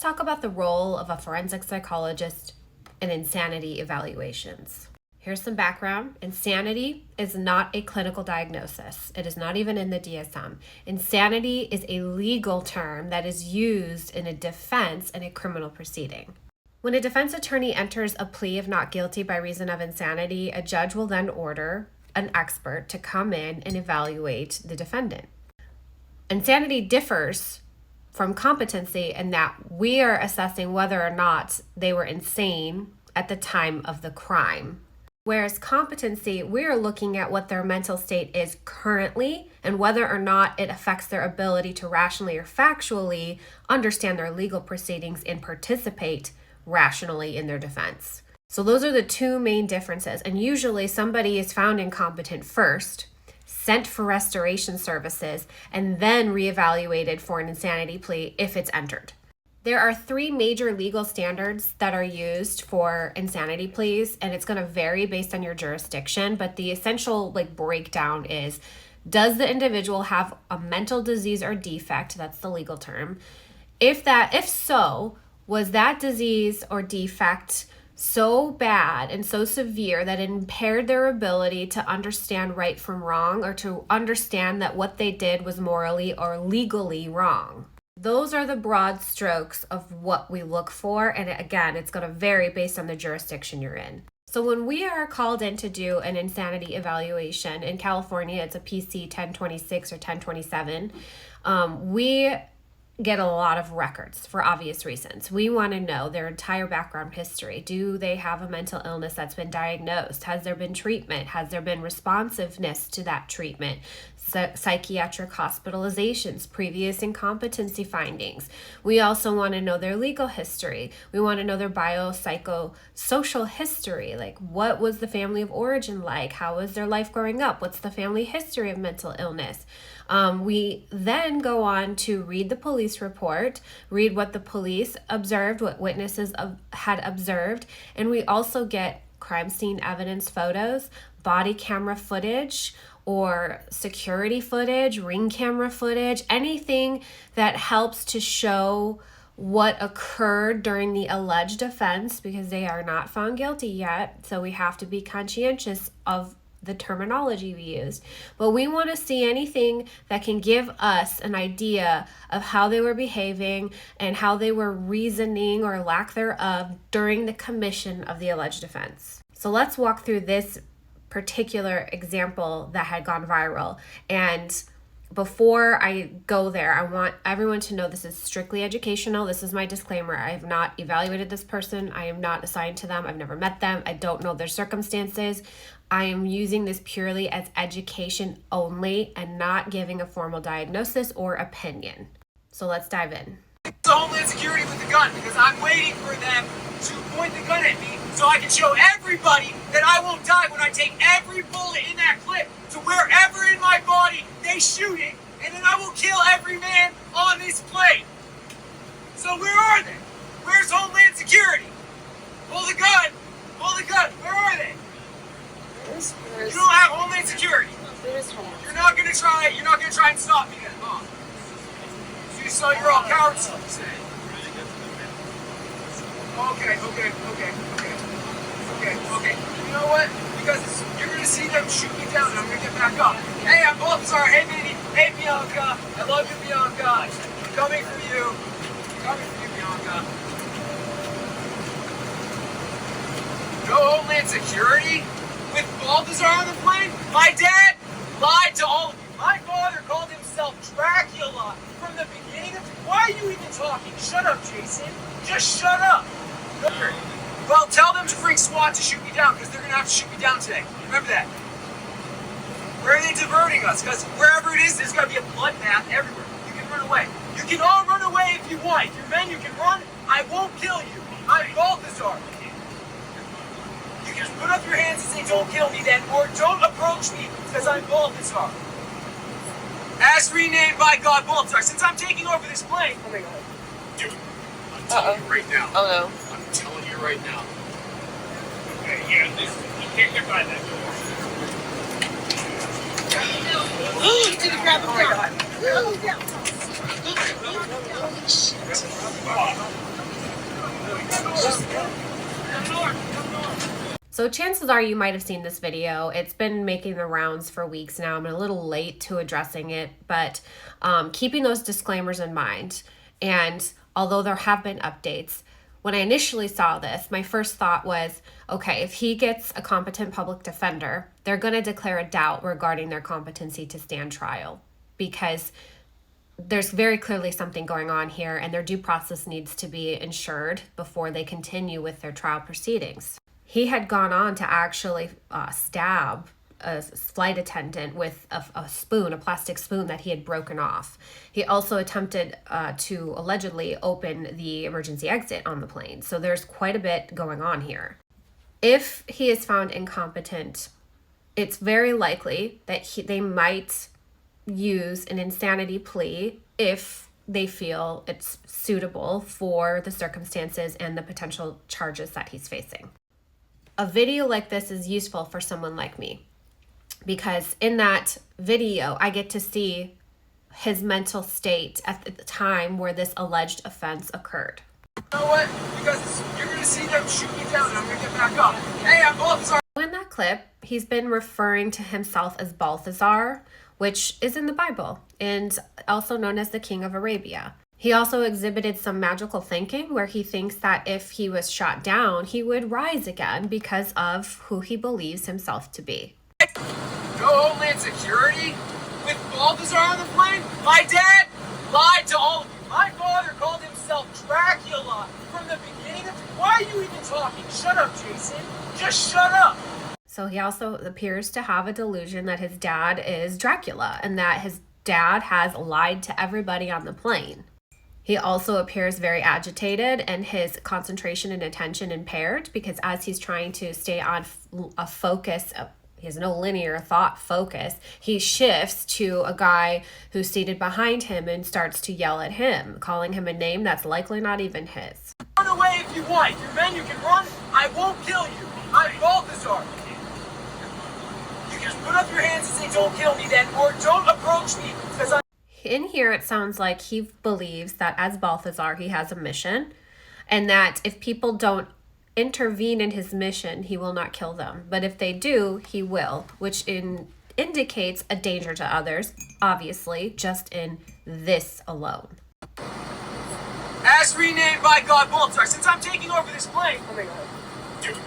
Talk about the role of a forensic psychologist in insanity evaluations. Here's some background. Insanity is not a clinical diagnosis. It is not even in the DSM. Insanity is a legal term that is used in a defense in a criminal proceeding. When a defense attorney enters a plea of not guilty by reason of insanity, a judge will then order an expert to come in and evaluate the defendant. Insanity differs from competency in that we are assessing whether or not they were insane at the time of the crime. Whereas competency, we are looking at what their mental state is currently and whether or not it affects their ability to rationally or factually understand their legal proceedings and participate rationally in their defense. So those are the two main differences. And usually somebody is found incompetent first, sent for restoration services, and then reevaluated for an insanity plea if it's entered. There are three major legal standards that are used for insanity pleas, and it's going to vary based on your jurisdiction, but the essential breakdown is, does the individual have a mental disease or defect? That's the legal term. If so, was that disease or defect so bad and so severe that it impaired their ability to understand right from wrong, or to understand that what they did was morally or legally wrong? Those are the broad strokes of what we look for. And again, it's going to vary based on the jurisdiction you're in. So when we are called in to do an insanity evaluation, in California, it's a PC 1026 or 1027, we get a lot of records for obvious reasons. We want to know their entire background history. Do they have a mental illness that's been diagnosed? Has there been treatment? Has there been responsiveness to that treatment? Psychiatric hospitalizations, previous incompetency findings. We also want to know their legal history. We want to know their biopsychosocial history, like what was the family of origin like? How was their life growing up? What's the family history of mental illness? We then go on to read the police report, read what the police observed, what witnesses had observed, and we also get crime scene evidence photos, body camera footage, or security footage, ring camera footage, anything that helps to show what occurred during the alleged offense, because they are not found guilty yet, so we have to be conscientious of the terminology we use. But we want to see anything that can give us an idea of how they were behaving and how they were reasoning or lack thereof during the commission of the alleged offense. So let's walk through this particular example that had gone viral. And before I go there, I want everyone to know this is strictly educational. This is my disclaimer. I have not evaluated this person. I am not assigned to them. I've never met them. I don't know their circumstances. I am using this purely as education only and not giving a formal diagnosis or opinion. So let's dive in. Homeland Security with the gun, because I'm waiting for them to point the gun at me so I can show everybody that I won't die when I take every bullet in that clip to wherever in my body they shoot it, and then I will kill every man on this plane. So where are they? Where's Homeland Security? Pull the gun! Pull the gun! Where are they? You don't have Homeland Security. You're not gonna try and stop me then, huh? So you're all cowards. Okay. You know what? Because you're gonna see them shoot me down and I'm gonna get back up. Hey, I'm Balthazar. Hey, baby. Hey, Bianca. I love you, Bianca. I'm coming for you. Bianca. No Homeland Security? With Balthazar on the plane? My dad lied to all of you. My father called himself Dracula from the beginning of... Why are you even talking? Shut up, Jason. Just shut up. Well, tell them to bring SWAT to shoot me down, because they're going to have to shoot me down today. Remember that. Where are they diverting us? Because wherever it is, there's going to be a bloodbath everywhere. You can run away. You can all run away if you want. If you're men, you can run. I won't kill you. I'm Balthazar. You can just put up your hands and say, don't kill me then, or don't approach me, because I'm Balthazar. As renamed by God Balthazar. Since I'm taking over this plane... Oh my God. Dude, I'm telling you right now. Oh no. I'm telling you right now. Okay, yeah, you can't get by that door. Did you grab him down? Oh my God. Holy shit. So chances are you might have seen this video. It's been making the rounds for weeks now. I'm a little late to addressing it, but keeping those disclaimers in mind. And although there have been updates, when I initially saw this, my first thought was, okay, if he gets a competent public defender, they're going to declare a doubt regarding their competency to stand trial, because there's very clearly something going on here and their due process needs to be ensured before they continue with their trial proceedings. He had gone on to actually stab a flight attendant with a spoon, a plastic spoon that he had broken off. He also attempted to allegedly open the emergency exit on the plane. So there's quite a bit going on here. If he is found incompetent, it's very likely that they might use an insanity plea if they feel it's suitable for the circumstances and the potential charges that he's facing. A video like this is useful for someone like me, because in that video, I get to see his mental state at the time where this alleged offense occurred. You know what? Because you're going to see them shoot me down and I'm going to get back up. Hey, I'm Balthazar. In that clip, he's been referring to himself as Balthazar, which is in the Bible, and also known as the King of Arabia. He also exhibited some magical thinking where he thinks that if he was shot down, he would rise again because of who he believes himself to be. No Homeland Security? With Balthazar on the plane? My dad lied to all of you. My father called himself Dracula from the beginning of... Why are you even talking? Shut up, Jason. Just shut up. So he also appears to have a delusion that his dad is Dracula and that his dad has lied to everybody on the plane. He also appears very agitated and his concentration and attention impaired, because as he's trying to stay on a focus, he has no linear thought focus, he shifts to a guy who's seated behind him and starts to yell at him, calling him a name that's likely not even his. Run away if you want. You're men, you can run. I won't kill you. I'm Balthazar. You can just put up your hands and say, don't kill me then, or don't approach me, because I'm... In here, it sounds like he believes that as Balthazar, he has a mission, and that if people don't intervene in his mission, he will not kill them. But if they do, he will, which indicates a danger to others, obviously, just in this alone. As renamed by God Balthazar, since I'm taking over this plane... Oh my God. Dude,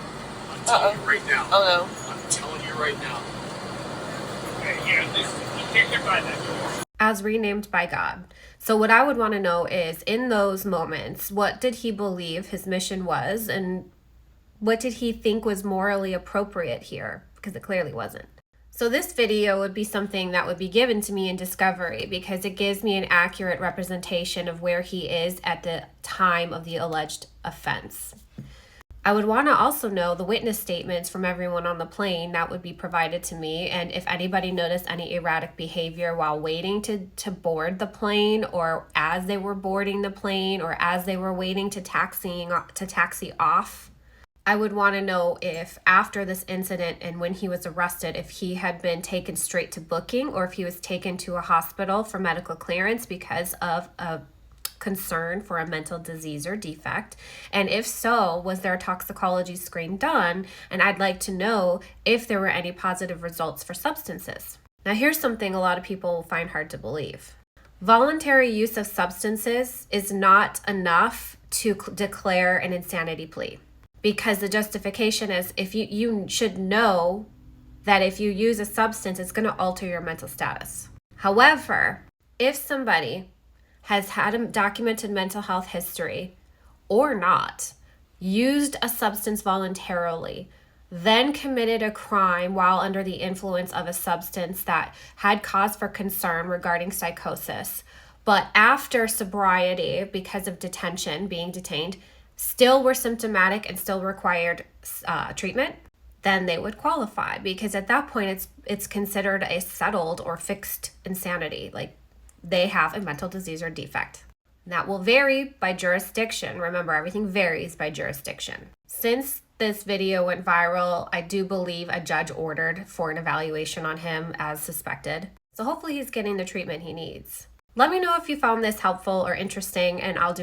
I'm telling you right now. Oh I'm telling you right now. Okay, yeah, you can't get by that door. As renamed by God. So what I would want to know is, in those moments, what did he believe his mission was, and what did he think was morally appropriate here? Because it clearly wasn't. So this video would be something that would be given to me in discovery, because it gives me an accurate representation of where he is at the time of the alleged offense. I would want to also know the witness statements from everyone on the plane that would be provided to me, and if anybody noticed any erratic behavior while waiting to board the plane, or as they were boarding the plane, or as they were waiting to taxi off. I would want to know if after this incident and when he was arrested, if he had been taken straight to booking or if he was taken to a hospital for medical clearance because of a concern for a mental disease or defect, and if so, was there a toxicology screen done? And I'd like to know if there were any positive results for substances. Now here's something a lot of people find hard to believe. Voluntary use of substances is not enough to declare an insanity plea, because the justification is if you should know that if you use a substance, it's going to alter your mental status. However, if somebody has had a documented mental health history or not, used a substance voluntarily, then committed a crime while under the influence of a substance that had cause for concern regarding psychosis, but after sobriety, because of detention, being detained, still were symptomatic and still required treatment, then they would qualify, because at that point it's considered a settled or fixed insanity. Like, they have a mental disease or defect. And that will vary by jurisdiction. Remember, everything varies by jurisdiction. Since this video went viral, I do believe a judge ordered for an evaluation on him as suspected. So hopefully he's getting the treatment he needs. Let me know if you found this helpful or interesting, and I'll do